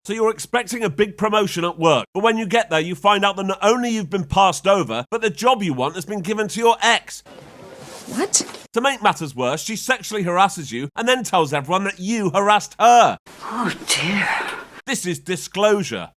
So you're expecting a big promotion at work, but when you get there, you find out that not only you've been passed over, but the job you want has been given to your ex. What? To make matters worse, she sexually harasses you and then tells everyone that you harassed her. Oh, dear. This is disclosure.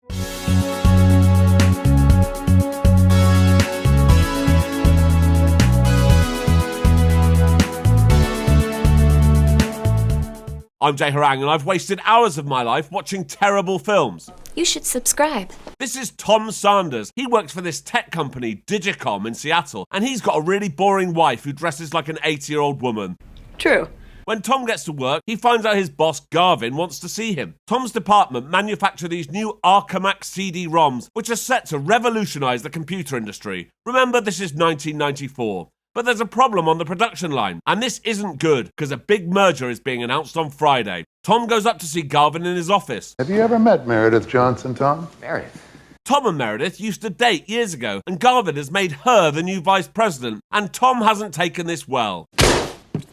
I'm Jay Harangue and I've wasted hours of my life watching terrible films. You should subscribe. This is Tom Sanders. He works for this tech company, Digicom, in Seattle, and he's got a really boring wife who dresses like an 80-year-old woman. True. When Tom gets to work, he finds out his boss, Garvin, wants to see him. Tom's department manufacture these new Archamax CD-ROMs, which are set to revolutionize the computer industry. Remember, this is 1994. But there's a problem on the production line, and this isn't good, because a big merger is being announced on Friday. Tom goes up to see Garvin in his office. Have you ever met Meredith Johnson, Tom? Meredith. Tom and Meredith used to date years ago, and Garvin has made her the new vice president, and Tom hasn't taken this well.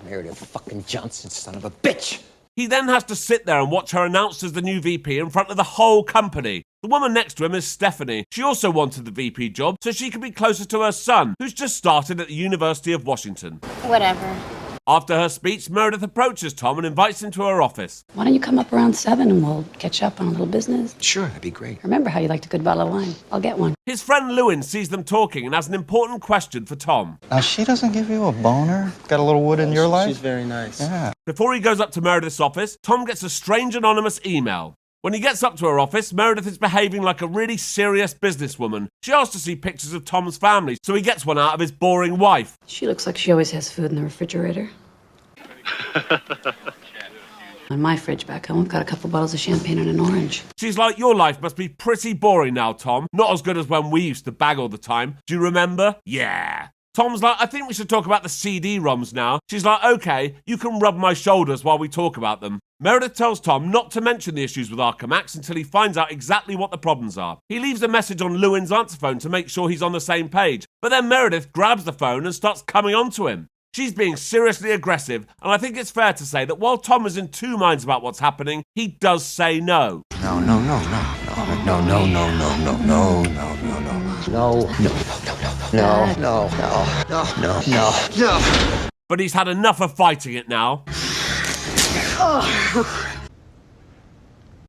Meredith fucking Johnson, son of a bitch! He then has to sit there and watch her announced as the new VP in front of the whole company. The woman next to him is Stephanie. She also wanted the VP job so she could be closer to her son, who's just started at the University of Washington. Whatever. After her speech, Meredith approaches Tom and invites him to her office. Why don't you come up around 7 and we'll catch up on a little business? Sure, that'd be great. Remember how you liked a good bottle of wine? I'll get one. His friend Lewin sees them talking and has an important question for Tom. Now, she doesn't give you a boner? Got a little wood in your life? She's very nice. Yeah. Before he goes up to Meredith's office, Tom gets a strange anonymous email. When he gets up to her office, Meredith is behaving like a really serious businesswoman. She asks to see pictures of Tom's family, so he gets one out of his boring wife. She looks like she always has food in the refrigerator. On my fridge back home, we've got a couple bottles of champagne and an orange. She's like, your life must be pretty boring now, Tom. Not as good as when we used to bag all the time. Do you remember? Yeah. Tom's like, I think we should talk about the CD-ROMs now. She's like, okay, you can rub my shoulders while we talk about them. Meredith tells Tom not to mention the issues with Archamax until he finds out exactly what the problems are. He leaves a message on Lewin's answer phone to make sure he's on the same page. But then Meredith grabs the phone and starts coming on to him. She's being seriously aggressive, and I think it's fair to say that while Tom is in two minds about what's happening, he does say no. No. But he's had enough of fighting it now.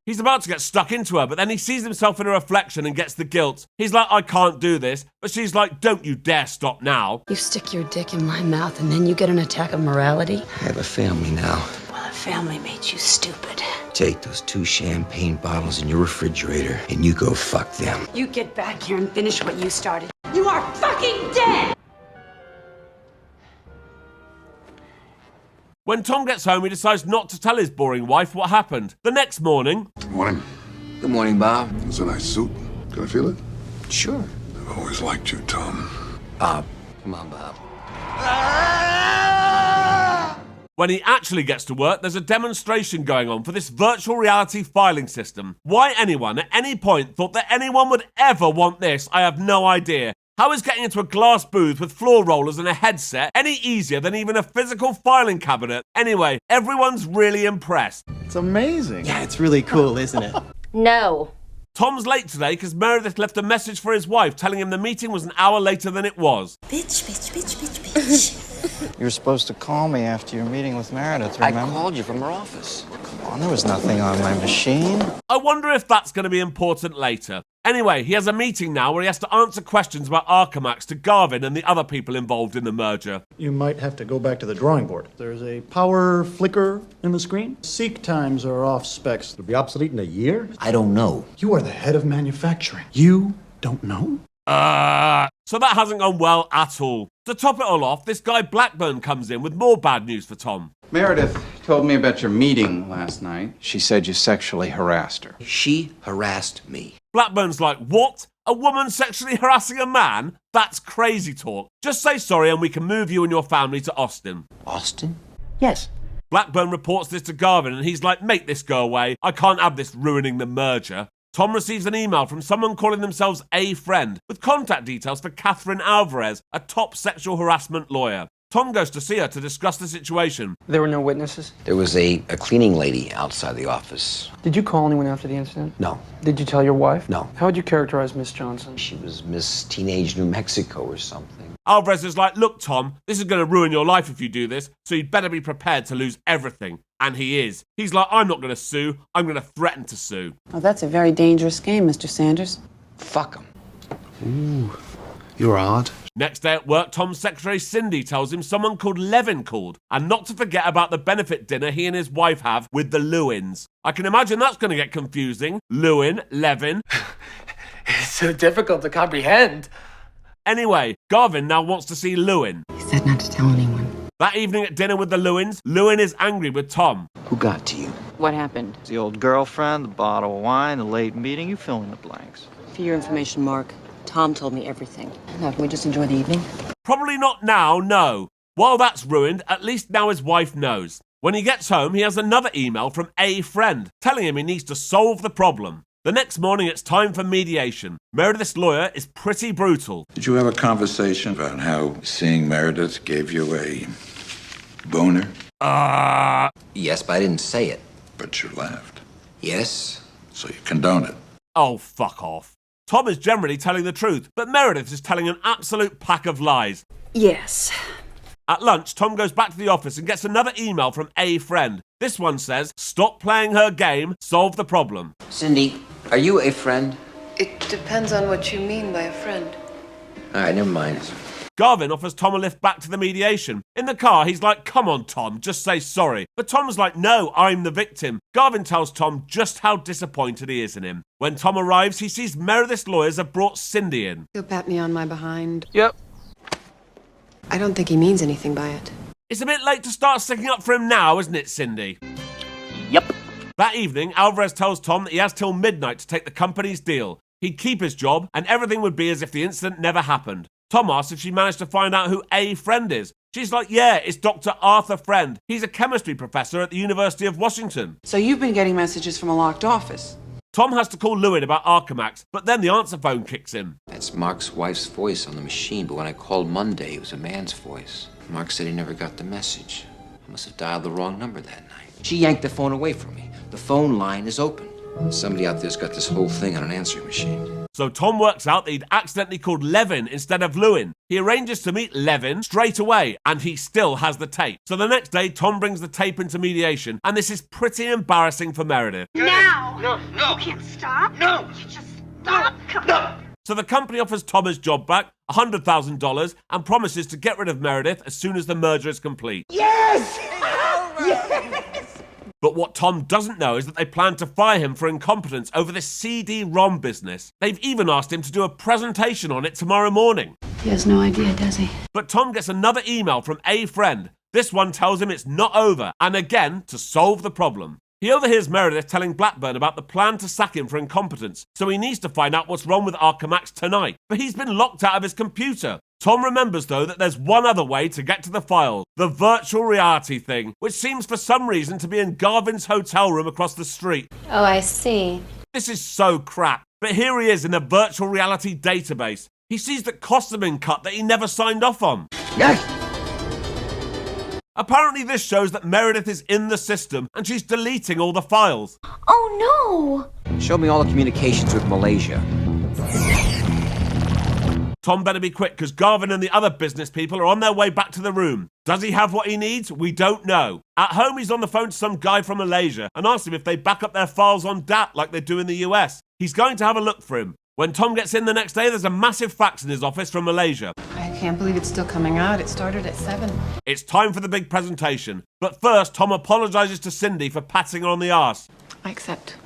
He's about to get stuck into her, but then he sees himself in a reflection and gets the guilt. He's like, I can't do this. But she's like, don't you dare stop now. You stick your dick in my mouth and then you get an attack of morality? I have a family now. Well, the family made you stupid. Take those 2 champagne bottles in your refrigerator and you go fuck them. You get back here and finish what you started. You are fucking dead! When Tom gets home, he decides not to tell his boring wife what happened. The next morning... Good morning. Good morning, Bob. It's a nice suit. Can I feel it? Sure. I've always liked you, Tom. Bob. Come on, Bob. When he actually gets to work, there's a demonstration going on for this virtual reality filing system. Why anyone at any point thought that anyone would ever want this, I have no idea. How is getting into a glass booth with floor rollers and a headset any easier than even a physical filing cabinet? Anyway, everyone's really impressed. It's amazing. Yeah, it's really cool, isn't it? No. Tom's late today because Meredith left a message for his wife telling him the meeting was an hour later than it was. Bitch. You were supposed to call me after your meeting with Meredith, remember? I called you from her office. Come on, there was nothing on my machine. I wonder if that's going to be important later. Anyway, he has a meeting now where he has to answer questions about Archamax to Garvin and the other people involved in the merger. You might have to go back to the drawing board. There's a power flicker in the screen. Seek times are off specs. It'll be obsolete in a year? I don't know. You are the head of manufacturing. You don't know? So that hasn't gone well at all. To top it all off, this guy Blackburn comes in with more bad news for Tom. Meredith told me about your meeting last night. She said you sexually harassed her. She harassed me. Blackburn's like, what? A woman sexually harassing a man? That's crazy talk. Just say sorry and we can move you and your family to Austin. Austin? Yes. Blackburn reports this to Garvin and he's like, make this go away. I can't have this ruining the merger. Tom receives an email from someone calling themselves A Friend with contact details for Catherine Alvarez, a top sexual harassment lawyer. Tom goes to see her to discuss the situation. There were no witnesses? There was a cleaning lady outside the office. Did you call anyone after the incident? No. Did you tell your wife? No. How would you characterize Miss Johnson? She was Miss Teenage New Mexico or something. Alvarez is like, look, Tom, this is going to ruin your life if you do this, so you'd better be prepared to lose everything. And he is. He's like, I'm not going to sue, I'm going to threaten to sue. Oh, that's a very dangerous game, Mr. Sanders. Fuck him. Ooh, you're hard. Next day at work, Tom's secretary Cindy tells him someone called Levin called, and not to forget about the benefit dinner he and his wife have with the Lewins. I can imagine that's going to get confusing. Lewin, Levin. It's so difficult to comprehend. Anyway, Garvin now wants to see Lewin. He said not to tell anyone. That evening at dinner with the Lewins, Lewin is angry with Tom. Who got to you? What happened? The old girlfriend, the bottle of wine, the late meeting, you fill in the blanks. For your information, Mark, Tom told me everything. Now, can we just enjoy the evening? Probably not now, no. While that's ruined, at least now his wife knows. When he gets home, he has another email from a friend telling him he needs to solve the problem. The next morning, it's time for mediation. Meredith's lawyer is pretty brutal. Did you have a conversation about how seeing Meredith gave you a boner? Yes, but I didn't say it. But you laughed. Yes? So you condone it. Oh, fuck off. Tom is generally telling the truth, but Meredith is telling an absolute pack of lies. Yes. At lunch, Tom goes back to the office and gets another email from a friend. This one says, stop playing her game, solve the problem. Cindy, are you a friend? It depends on what you mean by a friend. All right, never mind. Garvin offers Tom a lift back to the mediation. In the car, he's like, come on, Tom, just say sorry. But Tom's like, no, I'm the victim. Garvin tells Tom just how disappointed he is in him. When Tom arrives, he sees Meredith's lawyers have brought Cindy in. He'll pat me on my behind. Yep. I don't think he means anything by it. It's a bit late to start sticking up for him now, isn't it, Cindy? Yep. That evening, Alvarez tells Tom that he has till midnight to take the company's deal. He'd keep his job, and everything would be as if the incident never happened. Tom asks if she managed to find out who A Friend is. She's like, yeah, it's Dr. Arthur Friend. He's a chemistry professor at the University of Washington. So you've been getting messages from a locked office? Tom has to call Lewin about Archemax, but then the answer phone kicks in. That's Mark's wife's voice on the machine, but when I called Monday, it was a man's voice. Mark said he never got the message. I must have dialed the wrong number that night. She yanked the phone away from me. The phone line is open. Somebody out there's got this whole thing on an answering machine. So Tom works out that he'd accidentally called Levin instead of Lewin. He arranges to meet Levin straight away, and he still has the tape. So the next day, Tom brings the tape into mediation, and this is pretty embarrassing for Meredith. Now! No! You can't stop! No! You just stop! No! So the company offers Tom his job back, $100,000, and promises to get rid of Meredith as soon as the merger is complete. Yes! Yes! But what Tom doesn't know is that they plan to fire him for incompetence over this CD-ROM business. They've even asked him to do a presentation on it tomorrow morning. He has no idea, does he? But Tom gets another email from a friend. This one tells him it's not over, and again, to solve the problem. He overhears Meredith telling Blackburn about the plan to sack him for incompetence, so he needs to find out what's wrong with Archemax tonight. But he's been locked out of his computer. Tom remembers, though, that there's one other way to get to the files, the virtual reality thing, which seems for some reason to be in Garvin's hotel room across the street. Oh, I see. This is so crap. But here he is in a virtual reality database. He sees that costs have been cut that he never signed off on. Apparently this shows that Meredith is in the system and she's deleting all the files. Oh, no! Show me all the communications with Malaysia. Tom better be quick because Garvin and the other business people are on their way back to the room. Does he have what he needs? We don't know. At home, he's on the phone to some guy from Malaysia and asks him if they back up their files on DAT like they do in the US. He's going to have a look for him. When Tom gets in the next day, there's a massive fax in his office from Malaysia. I can't believe it's still coming out. It started at 7. It's time for the big presentation. But first, Tom apologizes to Cindy for patting her on the arse. I accept.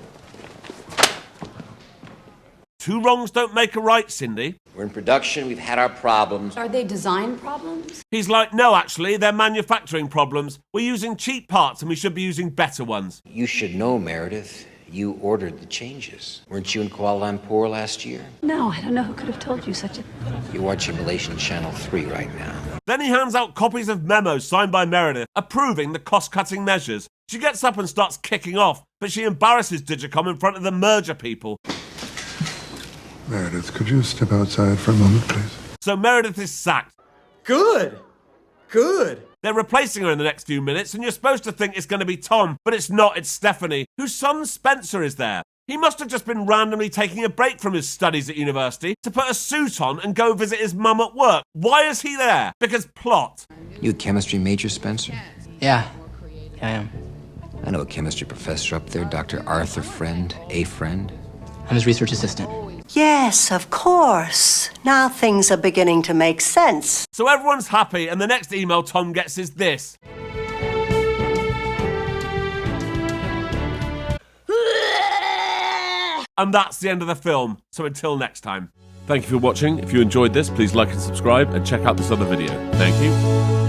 Two wrongs don't make a right, Cindy. We're in production, we've had our problems. Are they design problems? He's like, no, actually, they're manufacturing problems. We're using cheap parts and we should be using better ones. You should know, Meredith. You ordered the changes. Weren't you in Kuala Lumpur last year? No, I don't know who could have told you such a... You're watching Malaysian Channel 3 right now. Then he hands out copies of memos signed by Meredith, approving the cost-cutting measures. She gets up and starts kicking off, but she embarrasses Digicom in front of the merger people. Meredith, could you step outside for a moment, please? So Meredith is sacked. Good. Good. They're replacing her in the next few minutes, and you're supposed to think it's going to be Tom, but it's not, it's Stephanie, whose son Spencer is there. He must have just been randomly taking a break from his studies at university to put a suit on and go visit his mum at work. Why is he there? Because plot. You a chemistry major, Spencer? Yeah, I am. I know a chemistry professor up there, Dr. Arthur Friend, a friend. I'm his research assistant. Yes, of course. Now things are beginning to make sense. So everyone's happy, and the next email Tom gets is this. And that's the end of the film. So until next time. Thank you for watching. If you enjoyed this, please like and subscribe and check out this other video. Thank you.